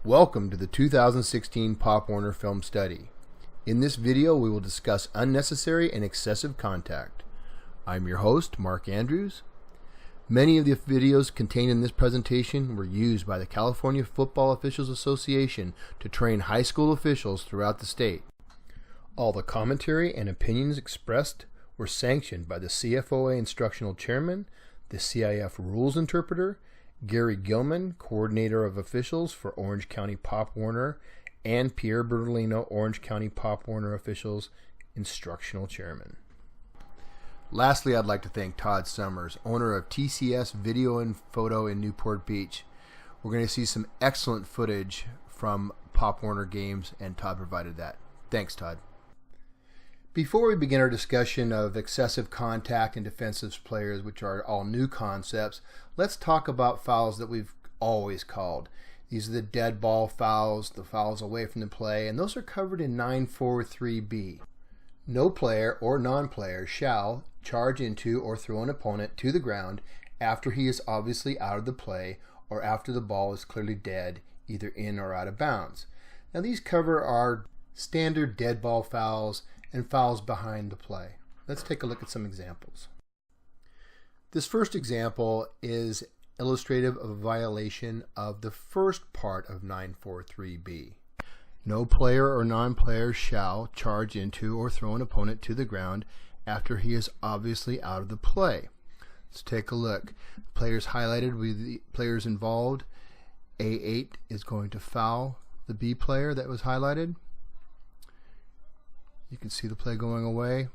Welcome to the 2016 Pop Warner Film Study. In this video, we will discuss unnecessary and excessive contact. I'm your host, Mark Andrews. Many of the videos contained in this presentation were used by the California Football Officials Association to train high school officials throughout the state. All the commentary and opinions expressed were sanctioned by the CFOA Instructional Chairman, the CIF Rules Interpreter, Gary Gilman, Coordinator of Officials for Orange County Pop Warner, and Pierre Bertolino, Orange County Pop Warner Officials Instructional Chairman. Lastly, I'd like to thank Todd Summers, owner of TCS Video and Photo in Newport Beach. We're going to see some excellent footage from Pop Warner games, and Todd provided that. Thanks, Todd. Before we begin our discussion of excessive contact and defenseless players, which are all new concepts, let's talk about fouls that we've always called. These are the dead ball fouls, the fouls away from the play, and those are covered in 943B. No player or non-player shall charge into or throw an opponent to the ground after he is obviously out of the play or after the ball is clearly dead, either in or out of bounds. Now these cover our standard dead ball fouls and fouls behind the play. Let's take a look at some examples. This first example is illustrative of a violation of the first part of 943B. No player or non-player shall charge into or throw an opponent to the ground after he is obviously out of the play. Let's take a look. Players highlighted with the players involved. A8 is going to foul the B player that was highlighted. You can see the play going away.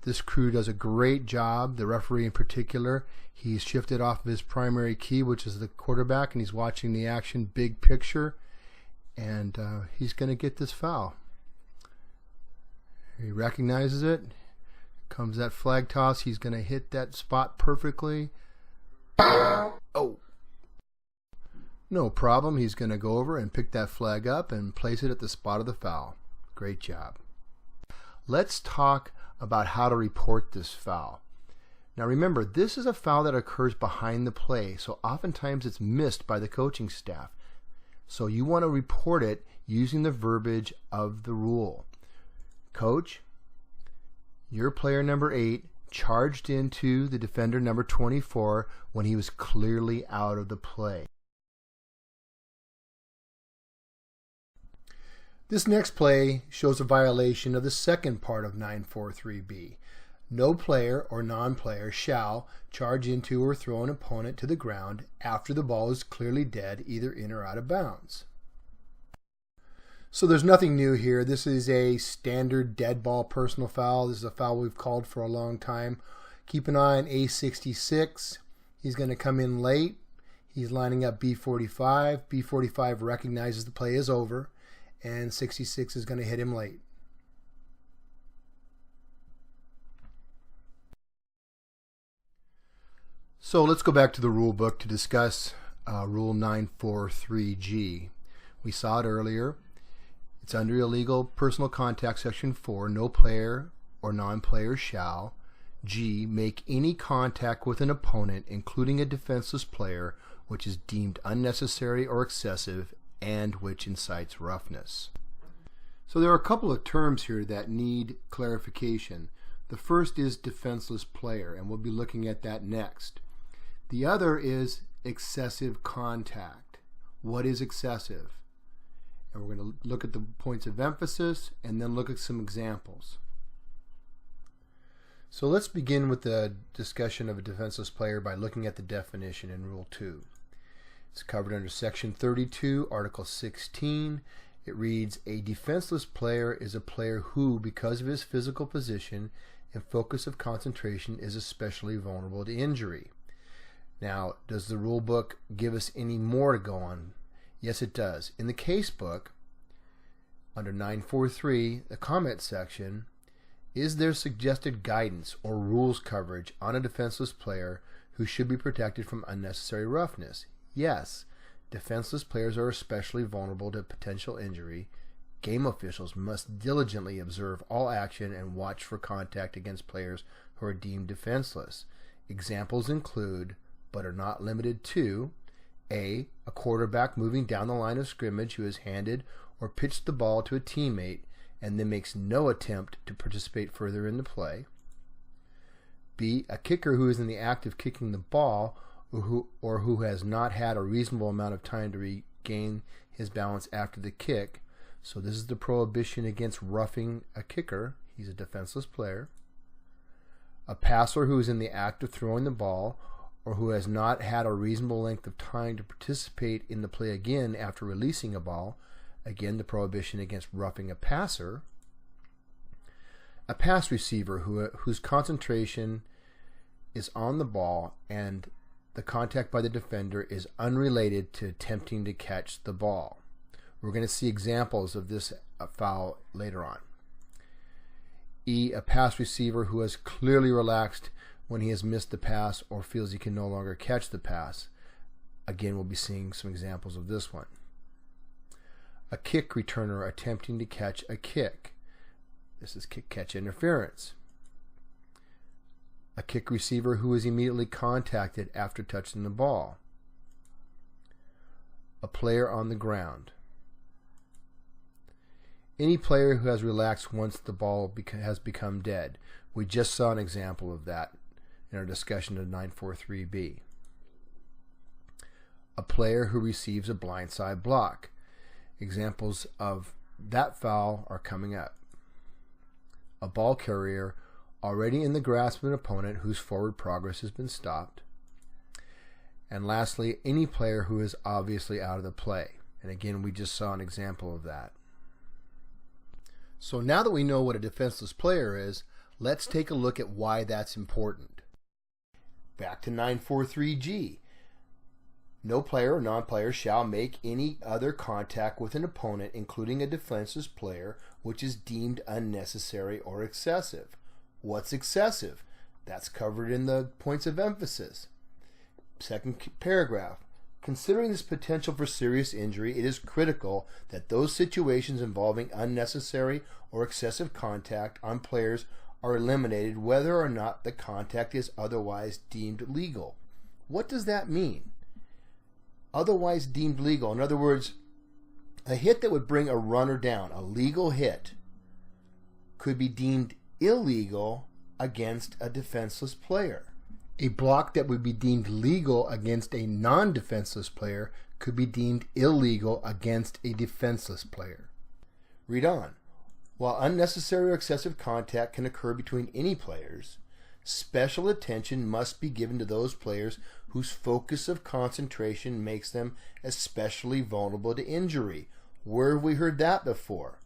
This crew does a great job. The referee in particular, he's shifted off of his primary key, which is the quarterback, and he's watching the action big picture, and he's going to get this foul. He recognizes it. Comes that flag toss. He's going to hit that spot perfectly. Oh! No problem. He's going to go over and pick that flag up and place it at the spot of the foul. Great job. Let's talk about how to report this foul. Now remember, this is a foul that occurs behind the play, so oftentimes it's missed by the coaching staff. So you want to report it using the verbiage of the rule. Coach, your player number 8 charged into the defender number 24 when he was clearly out of the play. This next play shows a violation of the second part of 943B. No player or non-player shall charge into or throw an opponent to the ground after the ball is clearly dead, either in or out of bounds. So there's nothing new here. This is a standard dead ball personal foul. This is a foul we've called for a long time. Keep an eye on A66. He's going to come in late. He's lining up B45. B45 recognizes the play is over, and 66 is going to hit him late. So let's go back to the rule book to discuss Rule 943G. We saw it earlier. It's under illegal personal contact, Section 4. No player or non-player shall, G, make any contact with an opponent, including a defenseless player, which is deemed unnecessary or excessive and which incites roughness. So there are a couple of terms here that need clarification. The first is defenseless player, and we'll be looking at that next. The other is excessive contact. What is excessive? And we're going to look at the points of emphasis and then look at some examples. So let's begin with the discussion of a defenseless player by looking at the definition in Rule 2. It's covered under Section 32, Article 16. It reads, a defenseless player is a player who, because of his physical position and focus of concentration, is especially vulnerable to injury. Now, does the rule book give us any more to go on? Yes, it does. In the case book, under 943, the comment section, is there suggested guidance or rules coverage on a defenseless player who should be protected from unnecessary roughness? Yes, defenseless players are especially vulnerable to potential injury. Game officials must diligently observe all action and watch for contact against players who are deemed defenseless. Examples include but are not limited to A quarterback moving down the line of scrimmage who has handed or pitched the ball to a teammate and then makes no attempt to participate further in the play. B, a kicker who is in the act of kicking the ball or who has not had a reasonable amount of time to regain his balance after the kick. So this is the prohibition against roughing a kicker. He's a defenseless player. A passer who is in the act of throwing the ball or who has not had a reasonable length of time to participate in the play again after releasing a ball. Again, the prohibition against roughing a passer. A pass receiver whose concentration is on the ball and the contact by the defender is unrelated to attempting to catch the ball. We're going to see examples of this foul later on. E, a pass receiver who has clearly relaxed when he has missed the pass or feels he can no longer catch the pass. Again, we'll be seeing some examples of this one. A kick returner attempting to catch a kick. This is kick-catch interference. A kick receiver who is immediately contacted after touching the ball. A player on the ground. Any player who has relaxed once the ball has become dead. We just saw an example of that in our discussion of 943B. A player who receives a blindside block. Examples of that foul are coming up. A ball carrier already in the grasp of an opponent whose forward progress has been stopped. And lastly, any player who is obviously out of the play. And again, we just saw an example of that. So now that we know what a defenseless player is, let's take a look at why that's important. Back to 943G. No player or non-player shall make any other contact with an opponent, including a defenseless player, which is deemed unnecessary or excessive. What's excessive? That's covered in the points of emphasis. Second paragraph. Considering this potential for serious injury, it is critical that those situations involving unnecessary or excessive contact on players are eliminated whether or not the contact is otherwise deemed legal. What does that mean? Otherwise deemed legal. In other words, a hit that would bring a runner down, a legal hit, could be deemed illegal against a defenseless player. A block that would be deemed legal against a non-defenseless player could be deemed illegal against a defenseless player. Read on. While unnecessary or excessive contact can occur between any players, special attention must be given to those players whose focus of concentration makes them especially vulnerable to injury. Where have we heard that before?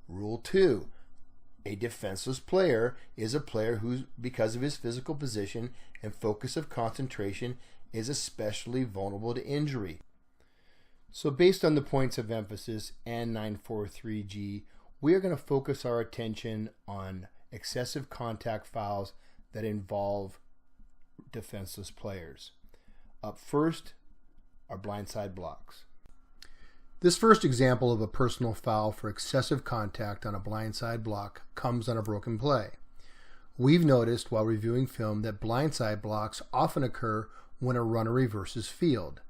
Rule 2. A defenseless player is a player who, because of his physical position and focus of concentration, is especially vulnerable to injury. So based on the points of emphasis and 943G, we are going to focus our attention on excessive contact fouls that involve defenseless players. Up first are blindside blocks. This first example of a personal foul for excessive contact on a blindside block comes on a broken play. We've noticed while reviewing film that blindside blocks often occur when a runner reverses field.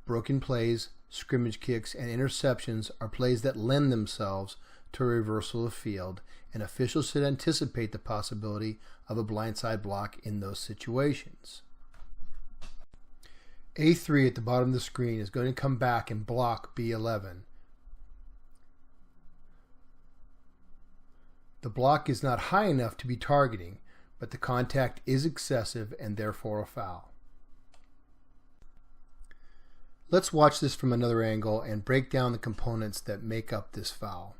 Broken plays, scrimmage kicks, and interceptions are plays that lend themselves to a reversal of field, and officials should anticipate the possibility of a blindside block in those situations. A3 at the bottom of the screen is going to come back and block B11. The block is not high enough to be targeting, but the contact is excessive and therefore a foul. Let's watch this from another angle and break down the components that make up this foul.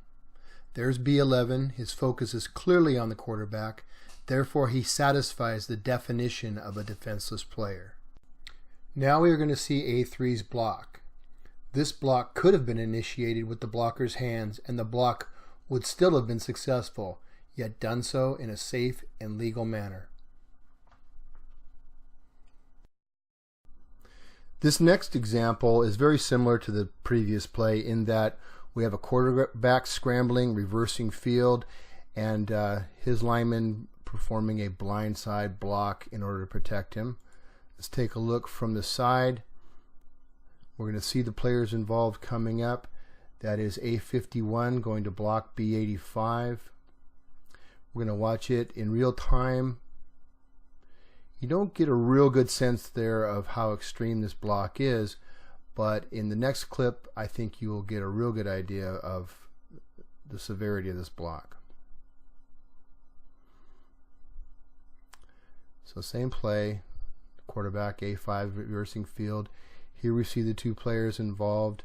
There's B11. His focus is clearly on the quarterback, therefore he satisfies the definition of a defenseless player. Now we are going to see A3's block. This block could have been initiated with the blocker's hands and the block would still have been successful, yet done so in a safe and legal manner. This next example is very similar to the previous play in that we have a quarterback scrambling, reversing field, and his lineman performing a blindside block in order to protect him. Let's take a look from the side. We're going to see the players involved coming up. That is A51 going to block B85. We're going to watch it in real time. You don't get a real good sense there of how extreme this block is, but in the next clip I think you will get a real good idea of the severity of this block. So same play, quarterback A5 reversing field. Here we see the two players involved.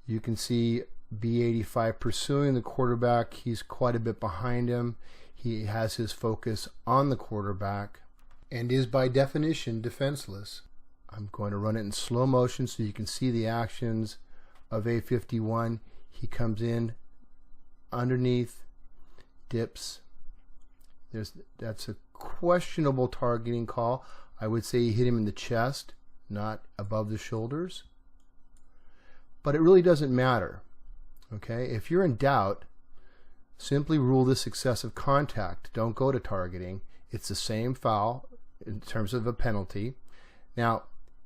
You can see B85 pursuing the quarterback. He's quite a bit behind him. He has his focus on the quarterback and is by definition defenseless. I'm going to run it in slow motion so you can see the actions of A51. He comes in underneath, dips. That's a questionable targeting call. I would say he hit him in the chest, not above the shoulders. But it really doesn't matter. Okay? If you're in doubt, simply rule this excessive contact. Don't go to targeting. It's the same foul in terms of a penalty. Now,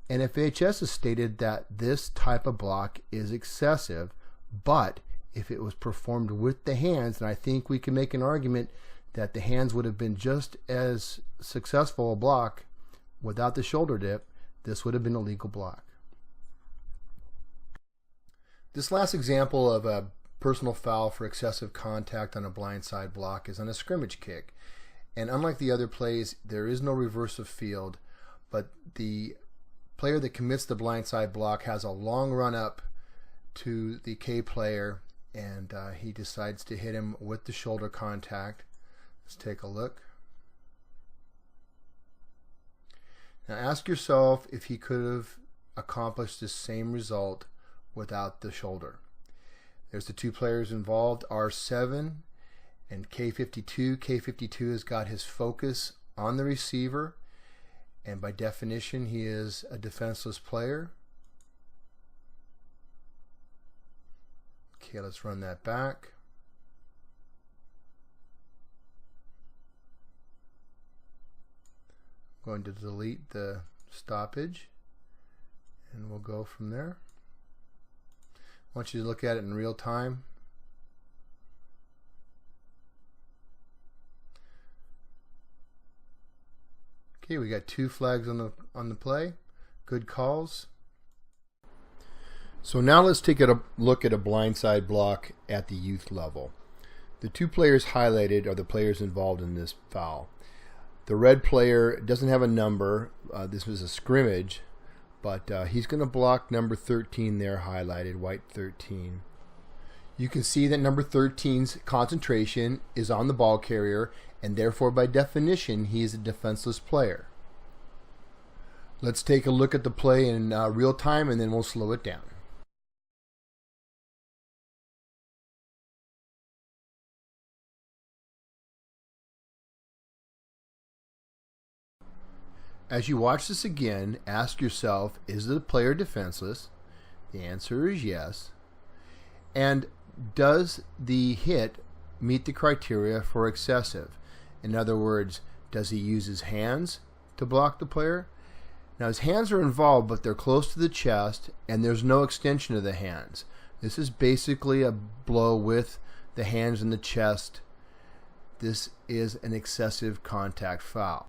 NFHS has stated that this type of block is excessive, but if it was performed with the hands, and I think we can make an argument that the hands would have been just as successful a block without the shoulder dip, this would have been a legal block. This last example of a personal foul for excessive contact on a blindside block is on a scrimmage kick. And unlike the other plays, there is no reverse of field, but the player that commits the blindside block has a long run up to the K player, and he decides to hit him with the shoulder contact. Let's take a look. Now ask yourself if he could have accomplished the same result without the shoulder. There's the two players involved, R7 and K52. K52 has got his focus on the receiver, and by definition he is a defenseless player. Okay, let's run that back. I'm going to delete the stoppage and we'll go from there. I want you to look at it in real time. Okay, we got two flags on the play. Good calls. So now let's take a look at a blindside block at the youth level. The two players highlighted are the players involved in this foul. The red player doesn't have a number. This was a scrimmage, but he's going to block number 13 there, highlighted, white 13. You can see that number 13's concentration is on the ball carrier, and therefore by definition he is a defenseless player. Let's take a look at the play in real time, and then we'll slow it down. As you watch this again, ask yourself, is the player defenseless? The answer is yes. And does the hit meet the criteria for excessive? In other words, does he use his hands to block the player? Now his hands are involved, but they're close to the chest and there's no extension of the hands. This is basically a blow with the hands in the chest. This is an excessive contact foul.